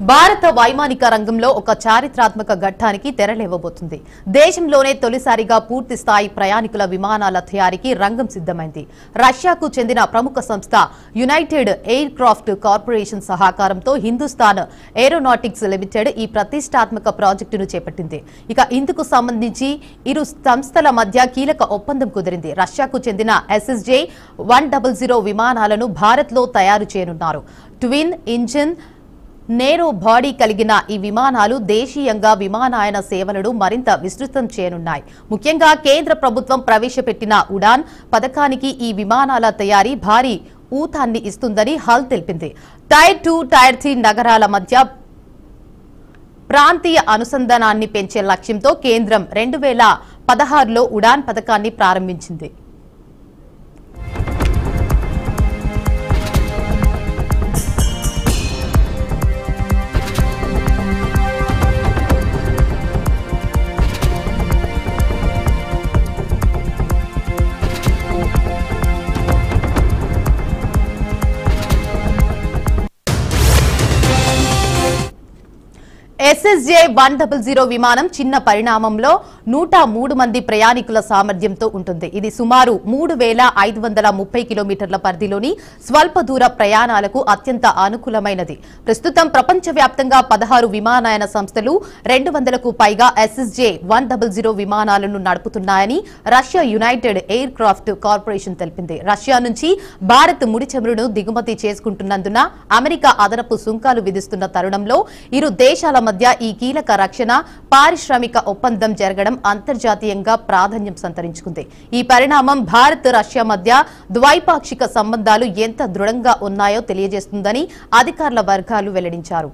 భారత వైమానిక రంగంలో ఒక చారిత్రాత్మక ఘట్టానికి తెరలేవబోతుంది. దేశంలోనే తొలిసారిగా పూర్తి స్థాయి ప్రయాణికుల విమానాల తయారీకి రంగం సిద్ధమైంది. రష్యాకు చెందిన ప్రముఖ సంస్థ యునైటెడ్ ఎయిర్ క్రాఫ్ట్ కార్పొరేషన్ సహకారంతో హిందుస్థాన్ ఏరోనాటిక్స్ లిమిటెడ్ ఈ ప్రతిష్టాత్మక ప్రాజెక్టును చేపట్టింది. ఇక ఇందుకు సంబంధించి ఇరు సంస్థల మధ్య కీలక ఒప్పందం కుదిరింది. రష్యాకు చెందిన SSJ 100 విమానాలను భారత్లో తయారు చేయనున్నారు. ట్విన్ ఇంజిన్ నేరో బాడీ కలిగిన ఈ విమానాలు దేశీయంగా విమానయాన సేవలను మరింత విస్తృతం చేయనున్నాయి. ముఖ్యంగా కేంద్ర ప్రభుత్వం ప్రవేశపెట్టిన ఉడాన్ పథకానికి ఈ విమానాల తయారీ భారీ ఊతాన్ని ఇస్తుందని హల్ తెలిపింది. టైర్ 2, టైర్ 3 నగరాల మధ్య ప్రాంతీయ అనుసంధానాన్ని పెంచే లక్ష్యంతో కేంద్రం 2016లో ఉడాన్ పథకాన్ని ప్రారంభించింది. SSJ 100 విమానం చిన్న పరిణామంలో 103 మంది ప్రయాణికుల సామర్థ్యంతో ఉంటుంది. ఇది సుమారు 3530 కిలోమీటర్ల పరిధిలోని స్వల్ప దూర ప్రయాణాలకు అత్యంత అనుకూలమైనది. ప్రస్తుతం ప్రపంచవ్యాప్తంగా 16 విమానయాన సంస్థలు 200కు పైగా SSJ 100 విమానాలను నడుపుతున్నాయని Russia United Aircraft Corporation తెలిపింది. రష్యా నుంచి భారత్ ముడి చమురును దిగుమతి చేసుకుంటున్నందున అమెరికా అదనపు సుంకాలు విధిస్తున్న తరుణంలో ఇరు దేశాల మధ్య ఈ కీలక రక్షణ పారిశ్రామిక ఒప్పందం జరగడం అంతర్జాతీయంగా ప్రాధాన్యం సంతరించుకుంది. ఈ పరిణామం భారత్ రష్యా మధ్య ద్వైపాక్షిక సంబంధాలు ఎంత దృఢంగా ఉన్నాయో తెలియజేస్తుందని అధికారుల వర్గాలు వెల్లడించారు.